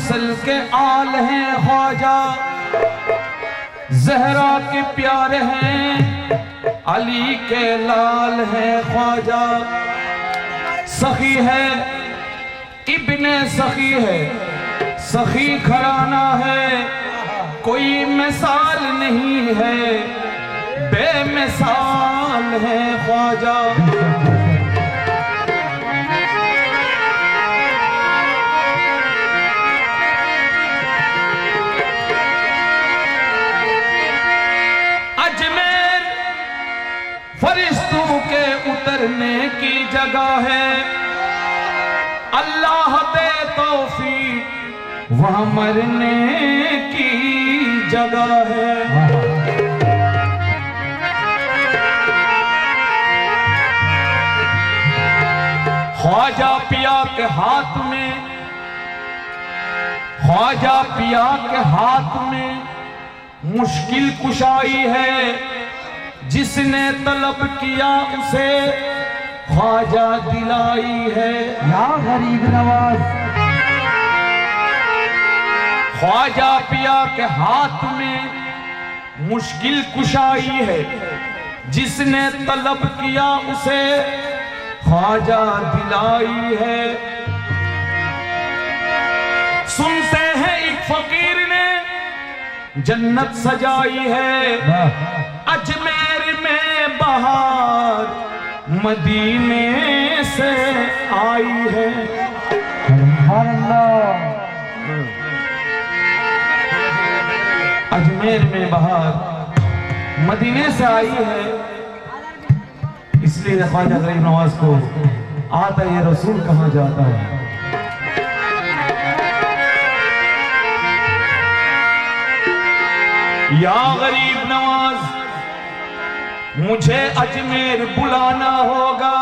नस्ल के आल हैं ख्वाजा, जहरा के प्यारे हैं, अली के लाल हैं ख्वाजा। सखी है इब्ने सखी है, सखी घराना है, कोई मिसाल नहीं है, बेमिसाल है ख्वाजा। अजमेर फरिश्तों के उतरने की जगह है, अल्लाह दे तौफीक वहाँ मरने की जगह है। ख्वाजा पिया के हाथ में, ख्वाजा पिया के हाथ में मुश्किल कुशाई है, जिसने तलब किया उसे ख्वाजा दिलाई है। या गरीब नवाज, ख्वाजा पिया के हाथ में मुश्किल कुशाई है, जिसने तलब किया उसे ख्वाजा दिलाई है। सुनते हैं एक फकीर ने जन्नत सजाई है, अजमेर में बहार मदीने से आई है। अजमेर में बहार मदीने से आई है, इसलिए ख्वाजा गरीब नवाज को आता ये रसूल कहाँ जाता है। या गरीब नवाज, मुझे अजमेर बुलाना होगा,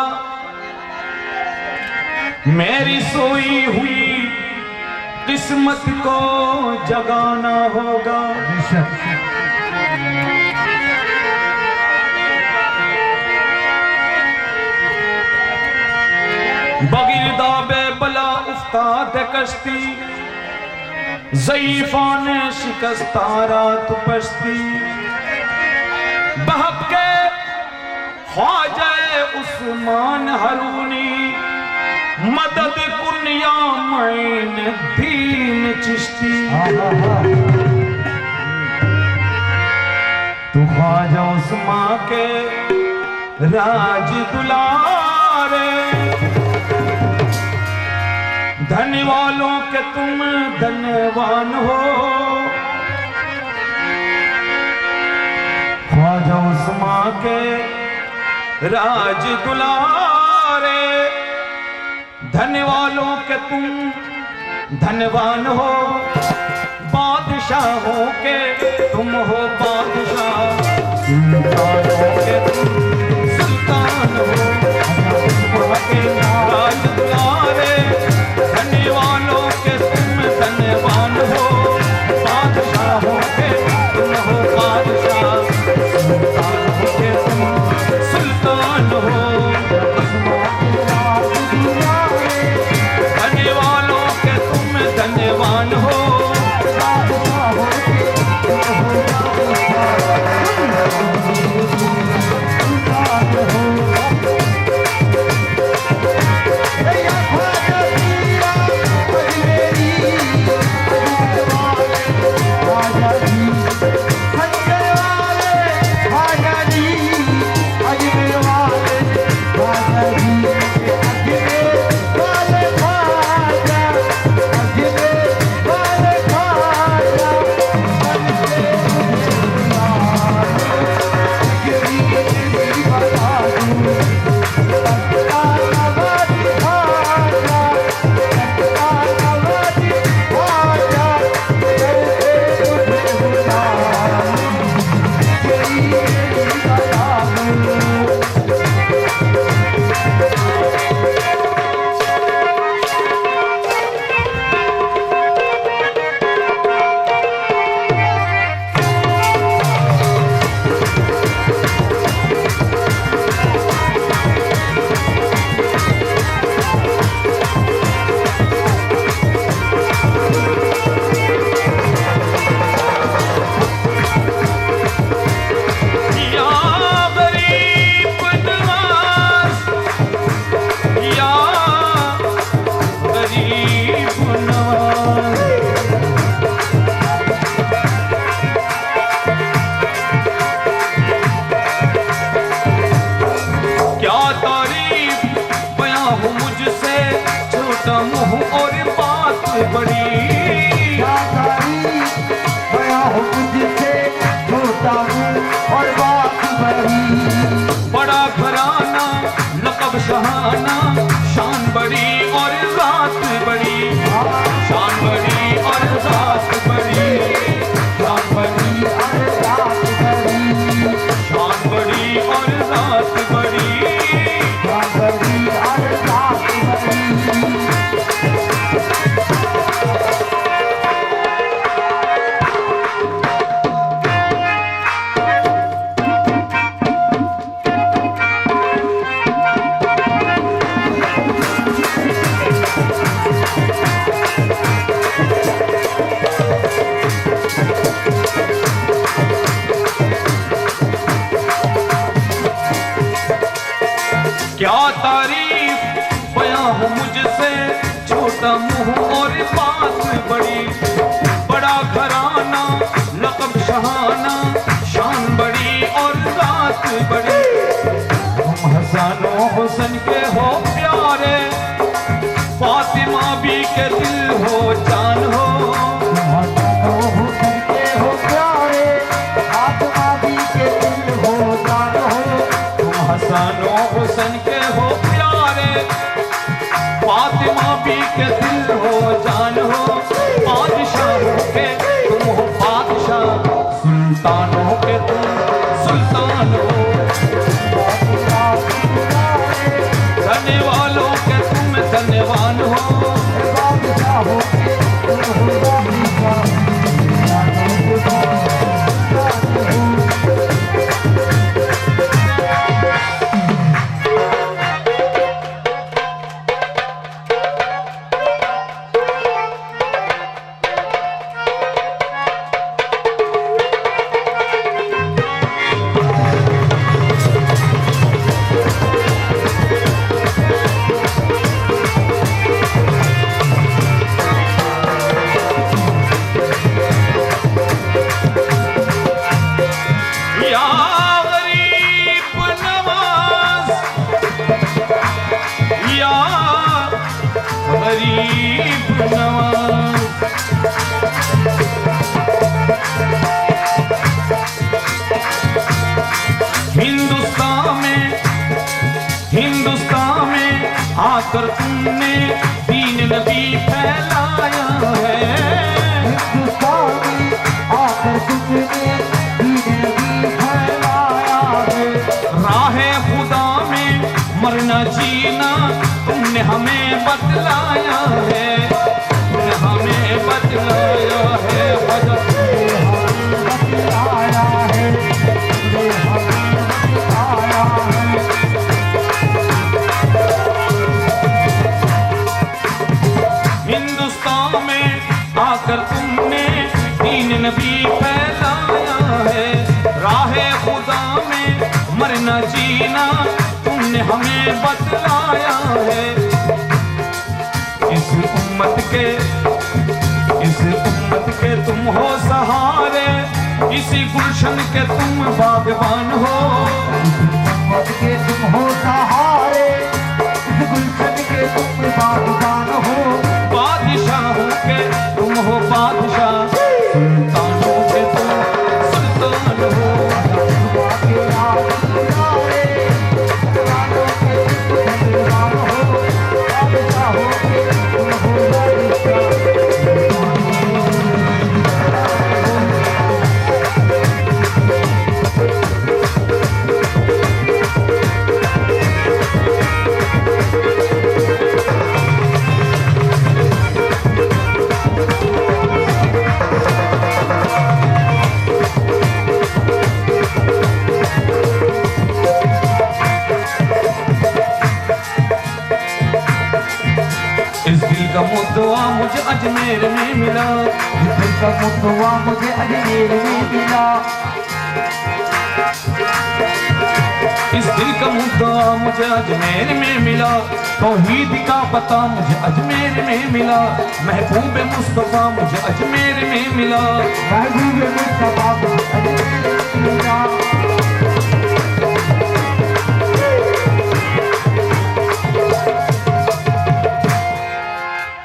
मेरी सोई हुई किस्मत को जगाना होगा। बगिरदाबे बला उस्ताद कश्ती, ज़ईफ़ान शिकस्तारा तुपश्ती, बहके ख्वाजा उस्मान हरूनी, मदद कुनिया मैन दीन चिश्ती। तू ख्वाजा उस्मान के राज दुलारे, धन वालों के तुम धनवान हो। ख्वाजा उस्मान के राज दुलारे, धन वालों के तुम धनवान हो। बादशाहों के तुम हो बादशाह, सुल्तानों के तुम सुल्तान हो। के राज दुलारे, धन वालों के तुम धनवान हो। बादशाहों के तुम हो बादशाह, सुल्तानों के तुम सुल्तान हो। धन वालों के तुम धनवान हो। रात बड़ी, बड़ी अरे रात बड़ी। क्या तारीफ बयां हो मुझसे, छोटा मुंह और बात बड़ी, बड़ा घराना लक़ब शहाना, शान बड़ी और रात बड़ी। तुम हसन हुसन के हो प्यारे, फातिमा भी के दिल हो जान हो, हुसन के हो प्यारे, फातिमा भी के दिल हो जान हो। तुम हसन हुसन के हो प्यारे, फातिमा भी के दिल हो जान हो। बादशाहों के तुम हो बादशाह, सुल्तानों के तुम सुल्तान हो, धन्य वालों के तुम धन्यवान हो। बादशाहों के तुम हो बादशाह, गरीब नवाज। हिंदुस्तान में आकर तुमने दीन नबी फैलाया है, हिंदुस्तान में आकर तुमने दीन नबी फैलाया है। राहे खुदा में मरना जीना तुमने हमें बतलाया है, तुमने हमें बतलाया है, बतलाया है, हमें बतलाया है। हिंदुस्तान में आकर तुमने दीन नबी फैलाया है, राहे खुदा में मरना जीना तुमने हमें बतलाया है। इस उम्मत के तुम हो सहारे, इसी गुलशन के तुम बागबान हो, उम्मत के तुम हो सहारे, इस गुलशन के तुम बागबान हो। बादशाहों के तुम हो बादशाह, सुल्तानों के तुम सुल्तान हो। का मुद्दा मुझे अजमेर में मिला, दिल का मुद्दा मुझे अजमेर में मिला। इस दिल का मुद्दा मुझे अजमेर में मिला, तौहीद का पता मुझे अजमेर में मिला, महबूब मुस्तफा मुझे अजमेर में मिला, महबूब मुस्तफा मुझे अजमेर में मिला।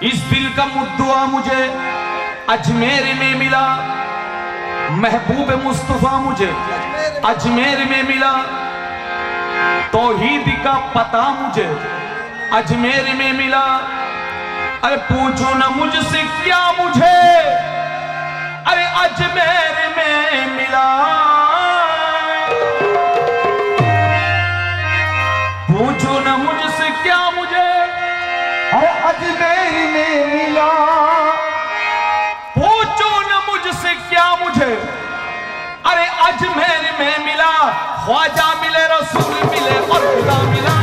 इस दिल का मुद्दा मुझे अजमेर में मिला, महबूब मुस्तफा मुझे अजमेर में मिला, तौहीद का पता मुझे अजमेर में मिला। अरे पूछो ना मुझसे क्या मुझे अरे अजमेर में मिला। में मिला। पूछो न मुझसे क्या मुझे, अरे अजमेर में मिला। ख्वाजा मिले, रसूल मिले और खुदा मिला,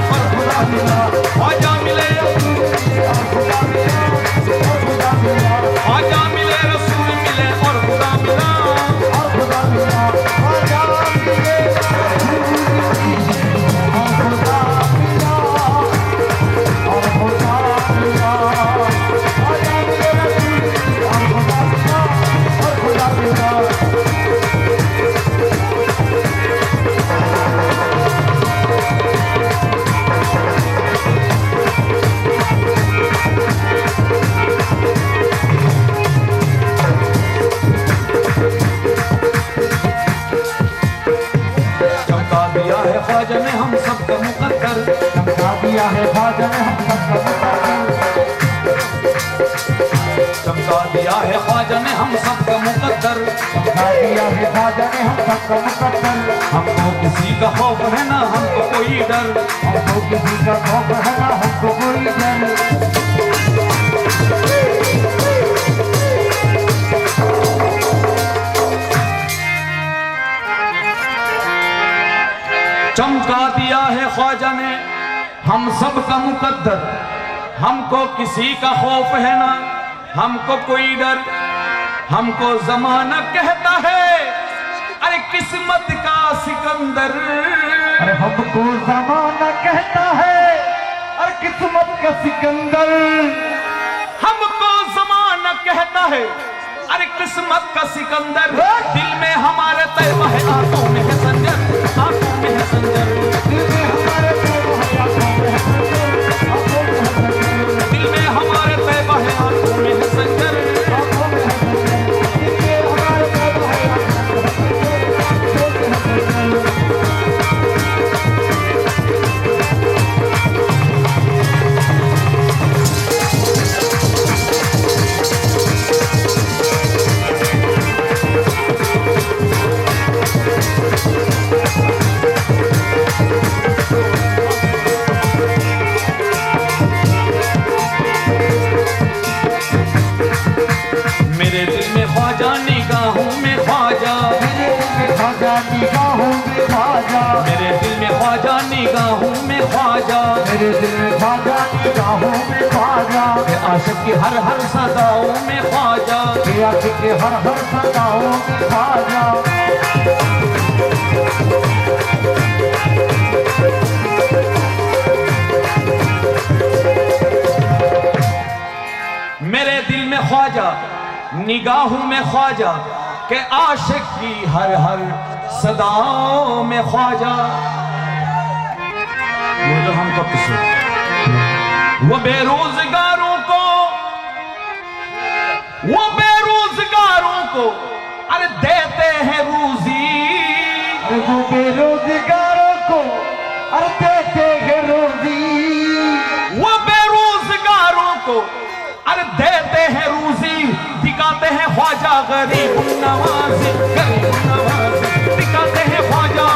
और खुदा मिला। ख्वाजा मिले, खुदा मिला, खुदा मिला, ख्वाजा मिले, रसूल मिले और खुदा मिला, और खुदा मिला। ख्वाजा मिले, और खुदा मिला, और खुदा मिला। ख्वाजा मिले, और खुदा मिला, और खुदा मिला। चमका दिया है ख्वाजा ने हम सबका मुकद्दर, चमका दिया है ख्वाजा ने हम सबका मुकद्दर। चमका दिया है ख्वाजा ने हम सबका मुकद्दर। चमका दिया है ख्वाजा ने हम सबका मुकद्दर। हमको किसी का खौफ है ना हमको कोई डर, हमको किसी का खौफ है ना हमको कोई डर। चमका दिया है ख्वाजा ने हम सबका मुकद्दर। हमको किसी का खौफ है ना हमको कोई डर। हमको जमाना कहता है अरे किस्मत का सिकंदर। अरे हमको जमाना कहता है अरे किस्मत का सिकंदर। हमको जमाना कहता है अरे किस्मत का सिकंदर। दिल में हमारे तैबा है, आंखों में है संजर, आंखों में है संजर। दिल में हमारे तैबा है, आंखों में है संजर, आंखों में है संजर। दिल में हमारे तैबा है, आंखों में है संजर, आंखों में है संजर। दिल में हमारे तैबा है, आंखों में है संजर। मेरे दिल में ख्वाजा, निगाहों में ख्वाजा। मेरे दिल में ख्वाजा, निगाहों में ख्वाजा। मेरे दिल में ख्वाजा, निगाहों में ख्वाजा। मेरे दिल में ख्वाजा, निगाहों में ख्वाजा। के आशिक की हर हर सदाओं में ख्वाजा। के आशिक के हर हर सदाओं में ख्वाजा। मेरे दिल में ख्वाजा, निगाहों में ख्वाजा। के आशिक की हर हर सदाओं में ख्वाजा। वो जो हमको वो बेरोजगारों को, वो बेरोजगारों को अरे देते हैं रूजी। अरे वो बेरोजगारों को अरे देते हैं रोजी। वो बेरोजगारों को अरे देते हैं रूजी। दिखाते हैं ख्वाजा गरीब नवाजी, गरीब नवाजी। दिखाते हैं ख्वाजा,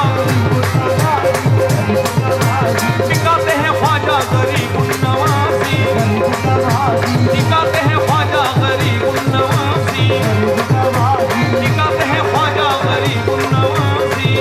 दिखाते हैं ख्वाजा गरीब नवाजी। दिखाते हैं ख्वाजा गरीब नवाजी। दिखाते हैं ख्वाजा गरीब नवाजी।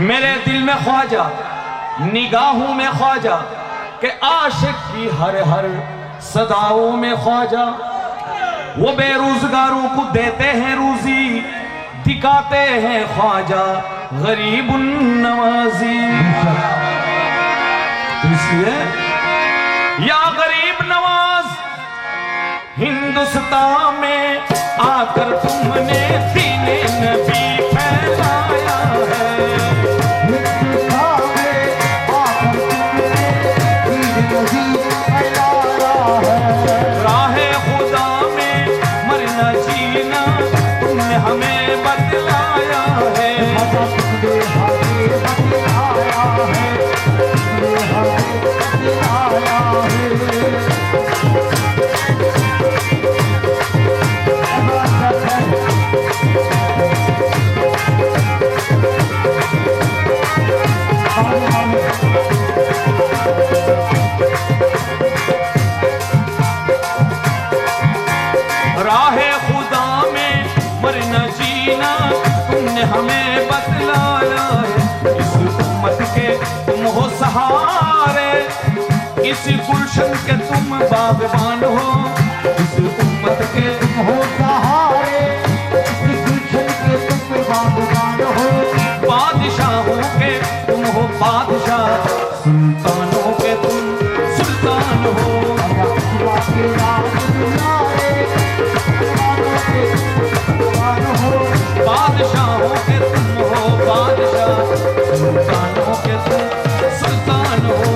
मेरे दिल में ख्वाजा, निगाहों में ख्वाजा। के आशिक की हर हर सदाओं में ख्वाजा। वो बेरोजगारों को देते हैं रूजी। दिखाते हैं ख्वाजा गरीब नवाजी। तो इसलिए या गरीब नवाज हिंदुस्तान में आकर तुमने दीने नबी फैलाया है। हिंदुस्तान में आकर तुमने दीन नबी फैलाया है। राहे खुदा में मरना जीना तुमने हमें बतलाया है। तुमने हमें बतलाया है, तुमने हमें बतलाया है। राहे खुदा में मरना जीना तुमने हमें बतलाया है। इस उम्मत के तुम हो सहारे, इस गुलशन के तुम बागबान हो। इस उम्मत के तुम हो सहारे, इस गुलशन के तुम बागबान हो। बादशाहों के तुम हो बादशाह, सुल्तानों के तुम सुल्तान हो। अल्लाह के राज दुलारे, सुल्तानों के सुल्तान हो। बादशाहों के तुम हो बादशाह, सुल्तानों के तुम सुल्तान हो।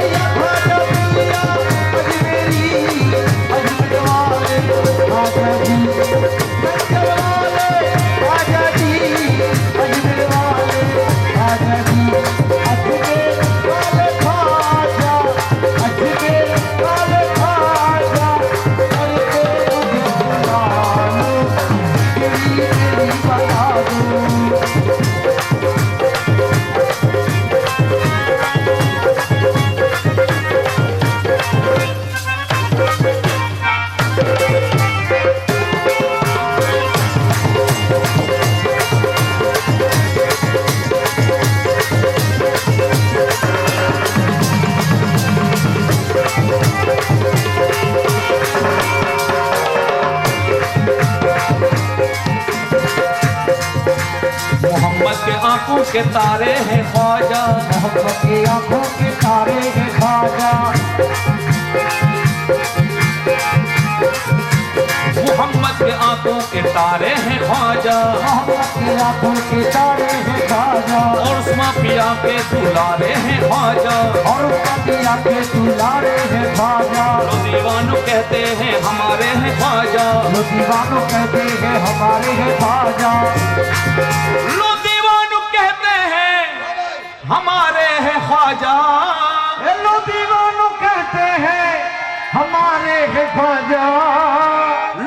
या ख्वाजा पिया अजमेरी, अजमेर वाले ख्वाजा जी, संजर वाले ख्वाजा जी, अजमेर वाले ख्वाजा जी। अजमेर वाले ख्वाजा, अजमेर वाले ख्वाजा, करके मुझे बुलाओ, तेरी बता दो। मोहम्मद के आंखों के तारे हैं ख्वाजा, मोहब्बत की आंखों के तारे हैं ख्वाजा। मोहम्मद के आंखों के तारे हैं ख्वाजा, मोहब्बत की आंखों के तारे हैं ख्वाजा। और उस्मा पिया के दुलारे हैं ख्वाजा। और उसका पिया के दुलारे हैं ख्वाजा। लो दीवानों कहते हैं हमारे हैं ख्वाजा। लो दीवानों कहते हैं हमारे हैं ख्वाजा। लो दीवानों कहते हैं हमारे हैं ख्वाजा। लो दीवानों कहते हैं हमारे हैं ख्वाजा।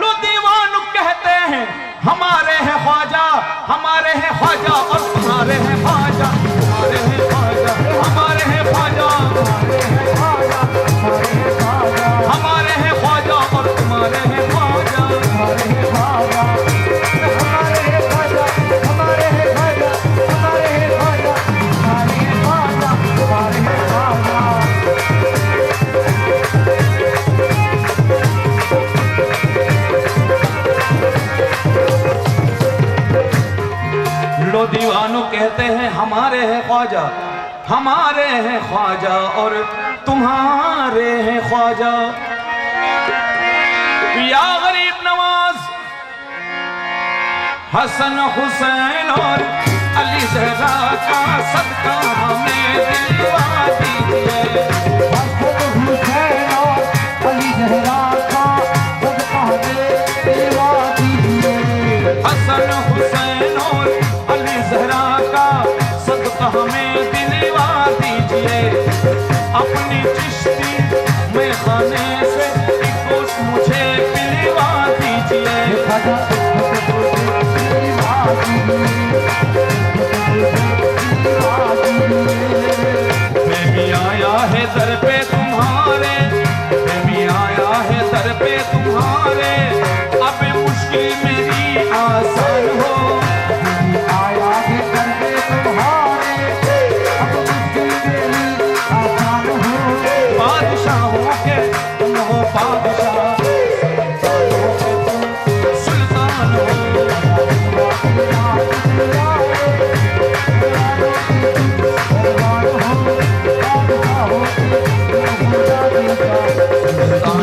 लो दीवानों कहते हैं हमारे हैं ख्वाजा, हमारे हैं ख्वाजा और तुम्हारे हैं ख्वाजा, तुम्हारे हैं ख्वाजा, हमारे हैं ख्वाजा, हमारे हैं ख्वाजा, हमारे हैं ख्वाजा, हमारे हैं ख्वाजा और तुम्हारे हैं ख्वाजा। हमारे हैं ख्वाजा, हमारे हैं ख्वाजा, हमारे हैं ख्वाजा, हमारे हैं ख्वाजा, हमारे हैं ख्वाजा, हमारे हैं ख्वाजा। लो दीवानों कहते हैं हमारे हैं ख्वाजा, हमारे हैं ख्वाजा और तुम्हारे हैं ख्वाजा। या गरीब नवाज हसन हुसैन और अली ज़हरा का सदका हमें दिलवा दीजिए। हसन हुसैन और अली ज़हरा का सदका हमें दिलवा दीजिए। हसन हुसैन और अली ज़हरा का सदका हमें दिलवा दीजिए। अपनी चिश्ती में खाने से एक गोश्त मुझे पिलवा दीजिए। ख्वाजा दिलवा दीजिए। मैं भी आया है दर पे तुम्हारे, मैं भी आया है दर सुल्तान